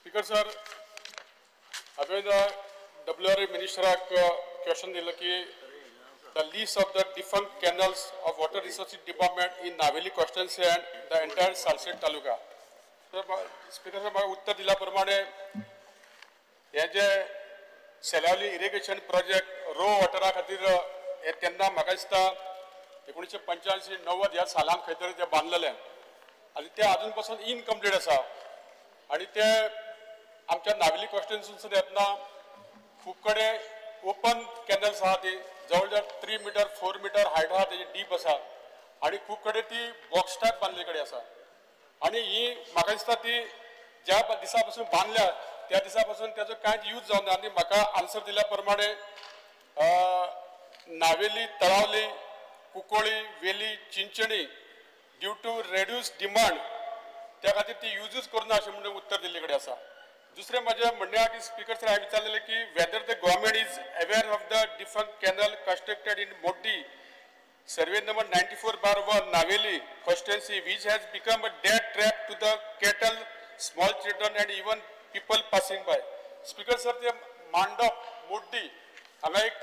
Speaker sir, हांवें WRA मिनिस्टराक question दिल्लो की the list of the defunct canals of water resources department in Naveli constituency and the entire Salsett taluka. Speaker sir, म्हाका उत्तर दिल्या प्रमाणे हे जे सेलावली इरिगेशन प्रोजेक्ट रो वॉटरा खातीर हे तेन्ना म्हाका दिसता 1985-90 ह्या सालांत खंय तरी ते बांदलेले आनी ते अजून पासून इनकम्प्लीट आसा आनी ते आमच्या नावेली कॉन्स्टिट्युएन्सीसून येतना खूब कडेन ओपन कॅनल्स आहा ती जवळ जवळ 3 मीटर 4 मीटर हायट आहा तेजी डीप आसा आनी खूब कडेन ती बॉक्स टायप बांदले कडेन आसा आनी ही म्हाका दिसता ती ज्या दिसा पासून बांदल्या त्या दिसा पासून तेजो कांयच यूज जावना आनी म्हाका आन्सर दिल्या प्रमाणे Navelim Talaulim Cuncolim Velim Chinchinim due to reduce demand त्या खातीर ती यूजच करना अशें म्हणून उत्तर दिल्ले कडेन आसा. दुसरें म्हजें म्हणणें आहा की स्पीकर सर हांवें विचारलेलें की whether the government is aware of the defunct canal constructed in Moddi survey number 94/1 Navelim constituency which has become a dead trap to the cattle, small children and even people passing by. Speaker sir ते मांडप मोड्डी हांगा एक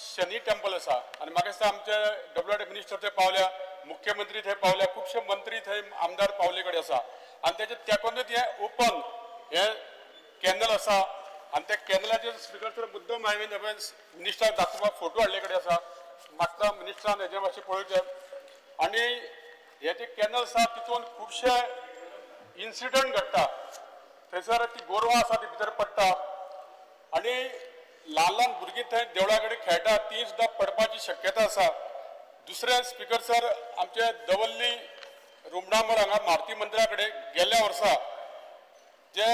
Shani temple आसा आनी म्हाका दिसता आमचे WRA minister थंय पावल्या मुख्यमंत्री थंय पावल्या खुबशे मंत्री थंय आमदार पावले कडेन आसा आनी तेजे तेकोनूच हे ओपन हे कॅनल आसा आनी त्या कॅनलाचेर स्पीकर सर मुद्दम हांवें मिनिस्टराक दाखोवपाक फोटो हाडले कडेन आसा मागता मिनिस्टरान हेजे मातशें पळोवचें आनी हे जे कॅनल्स आसा तितून खुबशे इन्सिडंट घडटा थंयसर ती गोरवां आसा ती भितर पडटा आनी ल्हान ल्हान भुरगीं थंय देवळा कडेन खेळटा ती सुद्दां पडपाची शक्यता आसा. दुसरें स्पीकर सर आमचे दवल्ली रुमडामळ हांगा मारुती मंदिरा कडेन गेल्ल्या वर्सा जे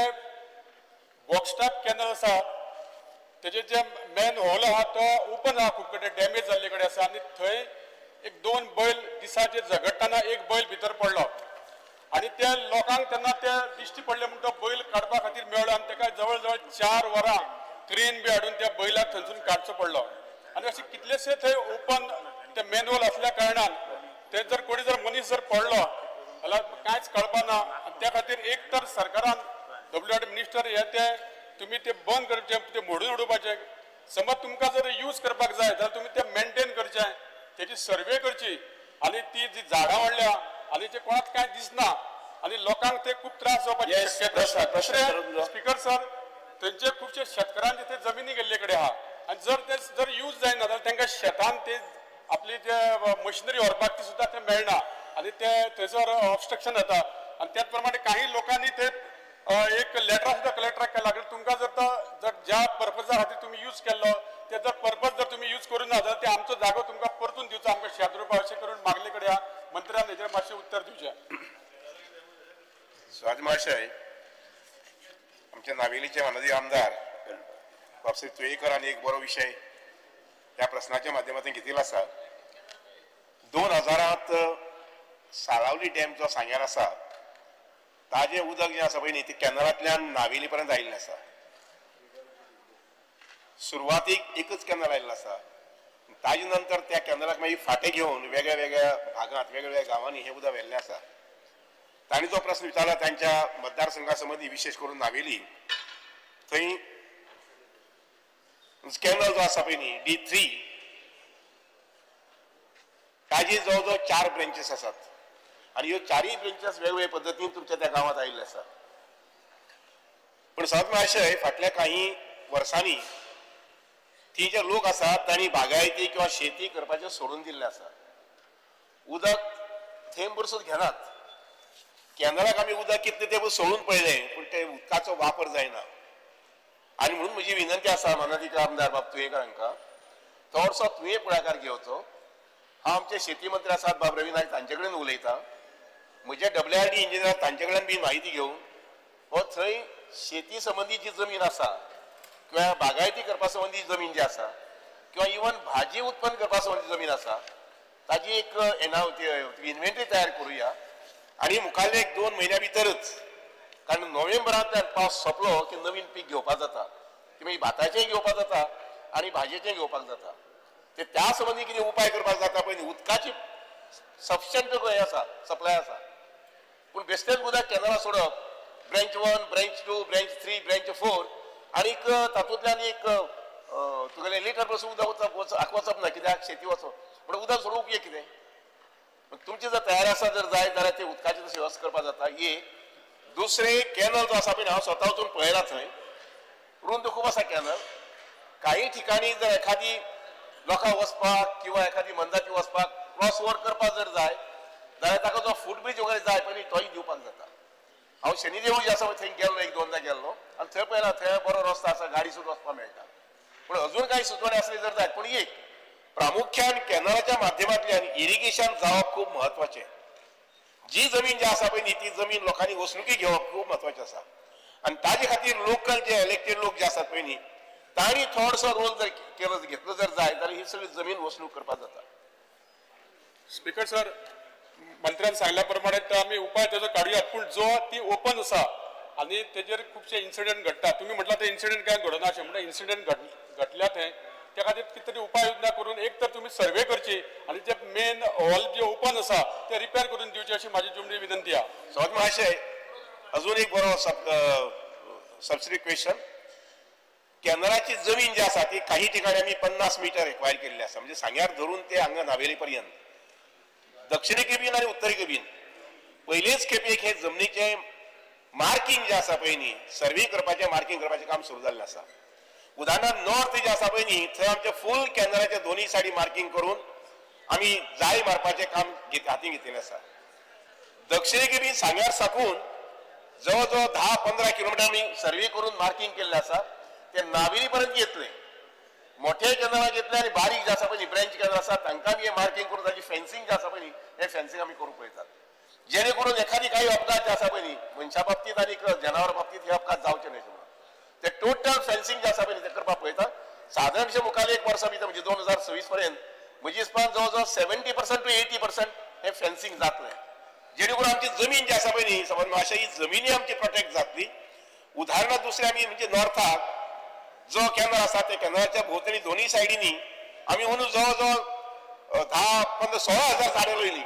बॉक्स टायप कॅनल आसा तेजे जे मेन होल आहा तो ओपन आहा खूब कडेन डॅमेज जाल्ले कडेन आसा आनी थंय एक 2 बैल दिसाचेर झगडटाना एक बैल भितर पडलो आनी ते लोकांक तेन्ना ते दिश्टी पडले म्हणून तो बैल काडपा खातीर मेळ्ळो आनी ताका जवळ जवळ 4 वरां क्रेन बी हाडून त्या बैलाक थंयसून काडचो पडलो आनी अशें कितलेशे थंय ओपन ते मॅन्युअल असल्या कारणान ते जर कोणी जर मनीस जर पडलो जाल्यार कांयच कळपाना आनी त्या खातीर एक तर सरकारान WRA मिनिस्टर हे ते तुमी ते बंद करचे ते मोडून उडोवपाचे समज तुमकां जर यूज करपाक जाय जाल्यार तुमी ते मेंटेन करचें तेची सर्वे करची आनी ती जी झाडां वाडल्या आनी ते कोणाक कांय दिसना आनी लोकांक ते खूब त्रास जावपाची शक्यता आसा. दुसरें स्पीकर सर थंयचे खुबशे शेतकारांचे ते जमिनी गेल्ले कडेन आहा आनी जर ते जर यूज जायना जाल्यार तांकां शेतान ते आपली जे मशिनरी व्हरपाक ती सुद्दां ते मेळना आनी ते थंयसर ऑब्स्ट्रक्शन जाता आनी त्याच प्रमाणे काही लोकांनी ते एक लेटर सुद्दां कलेक्टराक केला की तुमकां जर ज्या पर्पजा खातीर तुमी यूज केल्लो ते जर पर्पज जर तुमी यूज करूं ना जाल्यार ते आमचो जागो तुमकां परतून दिवचो आमकां शेत रोवपा अशें करून मागले कडेन आहा मंत्र्यान हेजेर मातशें उत्तर दिवचें. स्वाती महाशय आमचे नावेलीचे माननीय आमदार बाबसाहेब तुयेकरांनी एक बरो विषय ह्या प्रश्नाच्या माध्यमातून घेतिल्लो आसा. 2000 साळावली डॅम जो सांग्यार आसा ताजे उदक जे आसा पळय न्ही ते कॅनलांतल्यान नावेली पर्यंत आयिल्लें आसा. सुरवातीक एकच कॅनल आयिल्लो आसा ताजे नंतर त्या कॅनलाक मागीर फाटे घेवन वेगळ्या वेगळ्या भागांत वेगवेगळ्या गांवांनी हे उदक व्हेल्लें आसा. तांणी जो प्रश्न विचारला तांच्या मतदारसंघा संबंदी विशेष करून नावेली थंय कॅनल जो आसा पळय न्ही D3 ताजी जवळ जवळ 4 ब्रँचेस आसात आनी ह्यो 4 ब्रँचेस वेगवेगळ्या पद्दतीन तुमच्या त्या गांवांत आयिल्ले आसा. पूण स्वाती महाशय फाटल्या काही वर्सांनी ती जे लोक आसात तांणी बागायती किंवा शेती करपाचें सोडून दिल्लें आसा. उदक थेंब भरसून घेनात. कॅनलाक आमी उदक कितलें तें सोडून पळयलें पूण ते उदकाचो वापर जायना आनी म्हणून म्हजी विनंती आसा माननीय आमदार बाब तुयेकर हांकां चडसो तुवें पुढाकार घेवचो. हांव आमचे शेती मंत्री आसात बाब रवी नायक तांचे कडेन उलयतां म्हजे WRD इंजिनियर तांचे कडल्यान बी म्हायती घेवन हो थंय शेती संबंधी जी जमीन आसा किंवा बागायती करपा संबंधी जमीन जी आसा किंवा इवन भाजी उत्पन्न करपा संबंधी जमीन आसा ताजी एक इन्व्हेंटरी तयार करुया आनी मुखाल्ले 1-2 म्हयन्या भितरच कारण नोव्हेंबरांतल्यान पावस सोंपलो की नवीन पीक घेवपाक जाता की मागीर भाताचेंय घेवपाक जाता आनी भाजयेचेंय घेवपाक जाता. ते त्या संबंधी कितें उपाय करपाक जाता पळय उदकाची सफिशियंट हे आसा सप्लाय आसा पूण बेश्टेच उदक कॅनला सोडप ब्रँच 1, ब्रँच 2, ब्रँच 3, ब्रँच 4 आणि तातूंतल्यान एक तुगेलें लिटर बसून उदक वचप ना, कित्याक शेती वचप पण उदक सोडूंक कितें तुमची जर तयारी आसा जर जाय जाल्यार ते उदकाची तशी व्यवस्था करपाक जाता. एक दुसरे कॅनल जो आसा पळय हांव स्वता वचून पळयला थंय रुंद खूब आसा कॅनल. काही ठिकाणी जर एखादी लोकां वचपाक किंवा एखादी मंदाती वचपाक क्रॉस ओवर करपाक जर जाय जाल्यार ताका जो फूटब्रीज वगैरे जाय पयलीं तोय दिवपाक जाता. हांव शनिदेव जे आसा थंय गेल्लो एक दोनदा गेल्लो आनी थंय पळयला थंय बरो रस्तो आसा गाडी सुद्दां वचपाक मेळटा. पूण अजून काही सुचोवणी असले जर जाय पूण एक प्रामुख्यान कॅनलाच्या माध्यमांतल्यान इरिगेशन जावप खूब म्हत्वाचें. जी जमीन जी आसा पळय न्ही ती जमीन लोकांनी वसणुकी घेवप खूब म्हत्वाचें आसा आनी ताजे खातीर लोकल जे इलेक्टेड लोक जे आसात पळय न्ही तांणी थोडसो रोल जर केलो घेतलो जर जाय जाल्यार ही सगळी जमीन वसणूक करपाक जाता. स्पीकर सर, मंत्र्यान सांगल्या प्रमाणे आमी उपाय तेजो काडुयात पूण जो ती ओपन आसा आनी तेजेर खुबशे इन्सिडेंट घडटा. तुम्ही म्हटला ते इन्सिडेंट काय घडना अशें म्हणजे इन्सिडेंट घडल्या थंय त्या खातीर कितें तरी उपाय योजना करून एक तर तुम्ही सर्वे करची आणि जे मेन हॉल जे ओपन आसा ते रिपेअर करून दिवचे अशी माझी जुमडी विनंती आहे. स्वागत महाशय, अजून एक बरो सबसिडी क्वेश्चन. कॅनलाची जमीन जी आसा ती काही ठिकाणी आम्ही 50 मीटर एक्वायर केल्ली आसा म्हणजे सांग्यार धरून ते हांगा नावेली पर्यंत दक्षिणेक बीन आणि उत्तरेक बीन पयलेच खेपेक हे जमनीचे मार्किंग जे आसा पळय न्ही सर्वे करपाचें मार्किंग करपाचें काम सुरू जाल्लें आसा. उदाहरणार्थ नॉर्थ जे आसा पळय न्ही थंय आमचे फूल कॅनलाच्या दोन्ही सायडी मार्किंग करून आमी जाळी मारपाचें काम हाती घेतिल्लें आसा. दक्षिणेक बीन सांग्यार साकून जवळ जवळ 10-15 किलोमीटर आमी सर्वे करून मार्किंग केल्लें आसा. ते नावेली पर्यंत येतले मोठे कॅनलाक येतले आनी बारीक जे आसा पळय न्ही ब्रँच कॅनल आसा तांकां आमी हे मार्किंग करून ताची फेन्सिंग जे आसा पळय न्ही हे फेन्सिंग आमी करूंक पळयतात जेणे करून एखादी काही अपघात जे आसा पळय न्ही मनशा बाबतींत आनी जनावर बाबतींत हे अपघात जावचे न्हय म्हणून ते टोटल फेन्सिंग जे आसा पळय न्ही ते करपाक पळयतात. सादारणशे मुखार एक वर्सा भितर म्हणजे 2026 पर्यंत म्हजे हिसपान जवळ जवळ 70% to 80% हे फेन्सिंग जातलें जेणे करून आमची जमीन जी आसा पळय न्ही समज अशा ही जमिनी आमची प्रोटेक्ट जातली. उदाहरणार्थ दुसरे आमी म्हणजे नॉर्थाक जो कॅनल आसा त्या कॅनलाच्या भोंवतणी दोन्ही सायडींनी आमी अंदू जवळ जवळ 10-15-16,000 झाडां रोयली.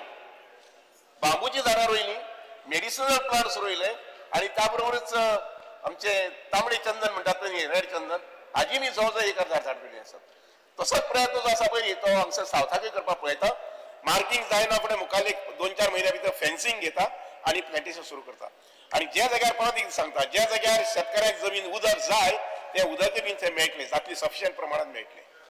बांबूची झाडां रोयली, मेडिसिनल प्लांट्स रोयले आणि त्याबरोबरच आमचे तांबडे चंदन म्हणटात पळय रेड चंदन हाजी मी जवळ जवळ 1,000 झाडां रोयली आसात. तसोच प्रयत्न जो आसा पळय तो हांगसर सावथाकय करपाक पळयता. मार्किंग जायना फुडें मुखार एक 2-4 म्हयन्या भितर फेन्सिंग घेता आणि प्लांटेशन सुरू करता. आणि ज्या जाग्यार परत एक सांगता ज्या जाग्यार शेतकऱ्याक जमीन उदक जाय ते उदक बीन थंय मेळटलें जातली सफिशियंट प्रमाणात मेळटलें.